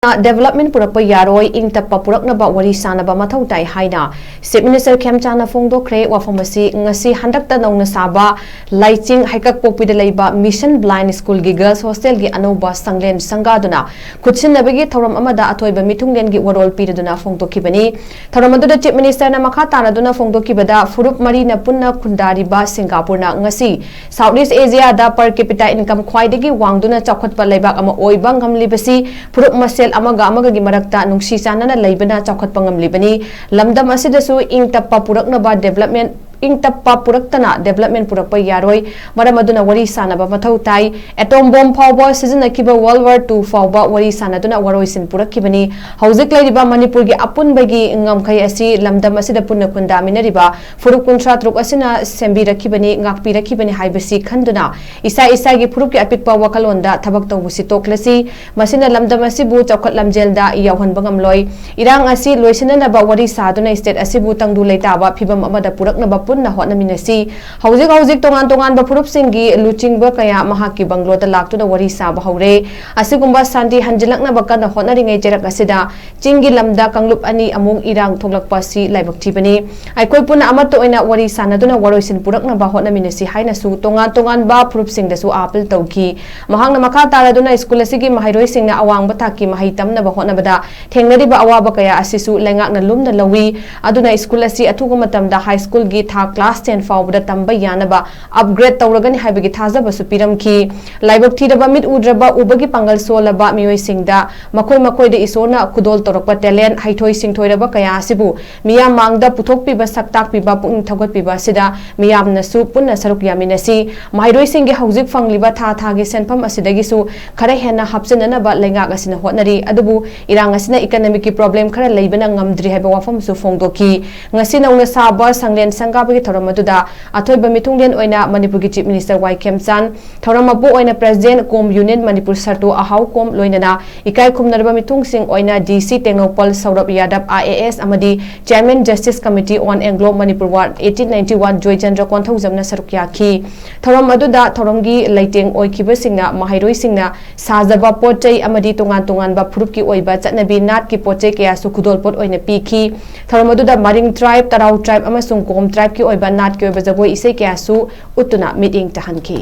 Development Purakpa Yaroi Eng Tappa Puraknaba Wari Sanaba Mathou tai HAINA Chief Minister KHEMCHAND PHONGDOKKHRE wafamasi ngasi handakta nongna saba laiching haikak pokpida leiba Mission Blind School gi Girls Hostel gi anoba sanglen sangaduna khutsinabagi thoram amada athoiba mitunglen gi warol piraduna phongdokkibani thoram aduda Chief Minister na makha taraduna phongdokkibada furup mari na punna khundariba Singapore na ngasi Southeast Asia da per capita income khwaidagi wangduna chawkhatpa leibak ama oiba ngamlibasi furup masel amaga gi marakta nungsi sanana leibana chawkhatpa ngamlibani lamdam asidasu Eng Tappa Puraknaba development Eng Tappa Puraknaba development Purakpa Yaroi maramaduna Wari Sanaba Mathou tai atom bomb phawba sizinakiba World War II phawba Wari Sanaduna waroi sin purakibani hauzik laiba Manipur gi apunbagi ngamkhai asi lamdam asida punna kundaminariba furup kuntra truk asina sembirakibani ngakpirakibani haibasi khanduna isa gi furup gi apikpa wakalonda thabak tawbusi toklasi masina lamdam asibu chawkhat lamjelda yawhanba ngamloi irang asi loisinanaba Wari Saduna state asibu tangdu leitaba phibam amada puraknaba punna hotnaminasi hauzik tongan ba furup singi luchingba kaya mahaki banglo da laktuna Wari Saba haure asigumba santi hanjilakna bakana hotnaringai jerak asida chingi lamda kanglup ani amung irang thoglakpa si laibakthibani aikoi punna amato oina Wari Sanaduna waroisin puraknaba hotnaminasi haina su tongan ba furup singda su apil tawki mahangna makha taraduna school asigi mahairoi singna awangba thaki mahai tamna ba hotnabada thengnariba awaba kaya asisu lengakna lumna lawi aduna school asi athuga matamda high school gi class 10 fawbada tamba yanaba upgrade tawragani haibagi thazaba su piramki laibak thidaba mit udraba ubagi pangal solaba mioi singda makoi de isona kudol torakpa talent haithoi singthoiraba kaya asibu miyam mangda puthokpi ba saktak piba pung thagot piba sida miyam nasu punna saruk yaminasi mairoi singi hauzik fangliba thagi senpam asidagi su khara hena hapsenana ba lengak asina hotnari adubu irang asina economic problem khara leibana ngamdri haiba wafam su phongdoki ngasi nauna saba sanglen sanga Thoramatuda Athoiba Mitunglen oina Manipur Chief Minister KHEMCHAND Thoramapu oina President Kom Union Manipur Sarto Ahau Kom loinana ikai khumnarba mitung sing oina DC Tenopal Saurab Yadav IAS amadi Chairman Justice Committee on Anglo Manipur War 1891 Joy Chandra Konthau jamna sarukya ki Thoramaduda Thoramgi Laiteng oikiba singna mahairoi singna sajaba pochai amadi tongan ba phurupki oiba chatnabi nat ki pochai kaya sukudol pot oina piki Thoramaduda Maring tribe Tarau tribe amasung Kom tribe ki oiba nat ki oiba jagoi isai kaya su utuna meeting tahanki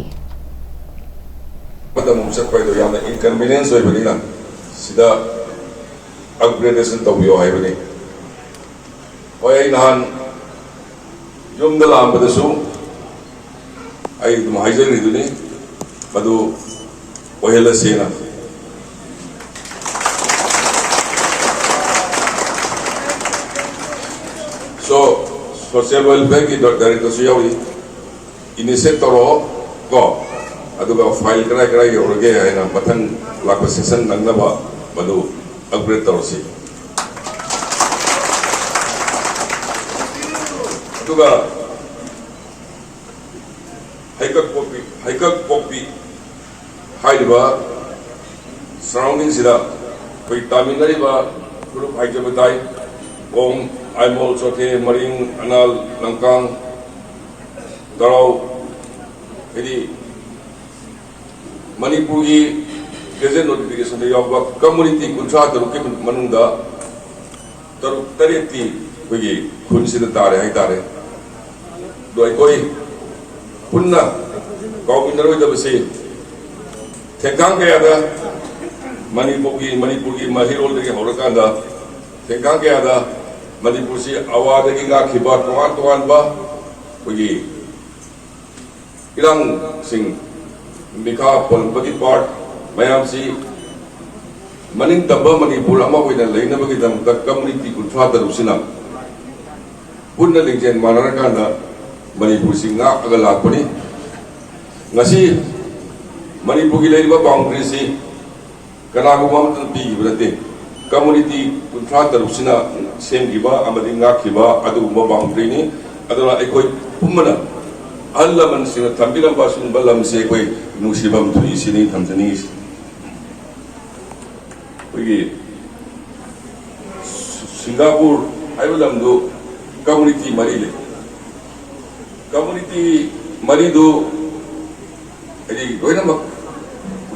madam satpai do yana inconvenience oi bani na sida upgradation tawiyo hai bani oi nahan yum dalam badasu ai mahaijan riduni madu ohela sena so social welfare ki director su yawi initiator ko aduga file kara yorge aina mathang lakpa session nangnaba madu upgrade tawsi aduga haikak popi haiba surrounding sida koi taminari ba group haijabatai om I'm also ke Maring Anal Langkang Darau jadi Manipur ki gazette notification de yawa community kuncha taruke manunda taruk tareti bagi khunsi da tare hai tare doi koi punna kawinaroi da base thengkang kaya da Manipur ki mahirol de horaka da thengkang kaya da Manipur si awada ki nga khiba tuan ba bagi ilang sing mikha pol bagi part mayam si maning taba Manipur ama ko na lain na bagi dam community kuntra darusina punna lingjen manaraka na Manipur si nga agalak pani ngasi Manipur ki lain ba boundary si kana ko mam pi berate community kuntra darusina same giba amadi nga kiba adu ma boundary ni adala ekoi pumana alla man sina tambilam basun balam se ekoi nusibam thui sini thamjani ogi Singapore aibalam do community mari do edi goina mak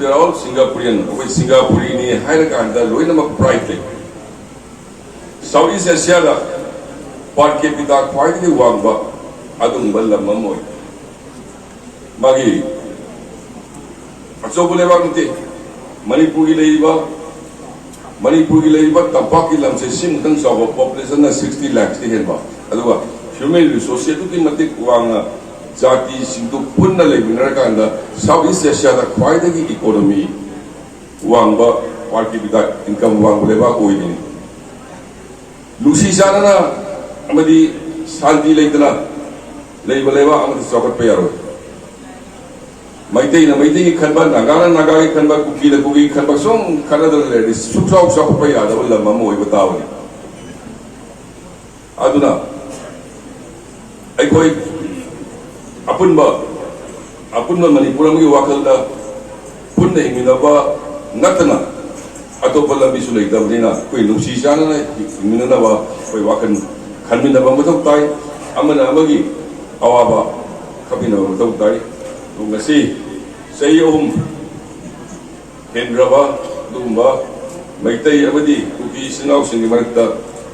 they are all Singaporean. We Singaporean ni HAINA kanda loina mak pride le. Southeast Asia la per capita quite the wangba adung balla mamoy. Magi so boleh bang manipur ki leiba Tappa ki lam se sim kan sa population na 60 lakhs ti hen ba aduga human resources tu ki matik wang jati singtu punna lebinar kanda Southeast Asia da khwai da ki economy wang ba per capita income wang boleh ba koi ni lusi sana na amadi santi leitana leiba amadi Purakpa Yaroi Maitai ki khanba naga ki khanba kuki ki khanba song khanada le suksau Purakpa Yaroi la mamoi bataw ni aduna ai koi apunba manipur amgi wakal da punna himinaba natana atopa lambi su leida brina koi nusi sana na himinana ba koi wakan khanmina ba mathau tai amana amagi awaba kapina ba mathau tai ngasi sayom hendraba dumba maitai abadi kuki sinau singi marakta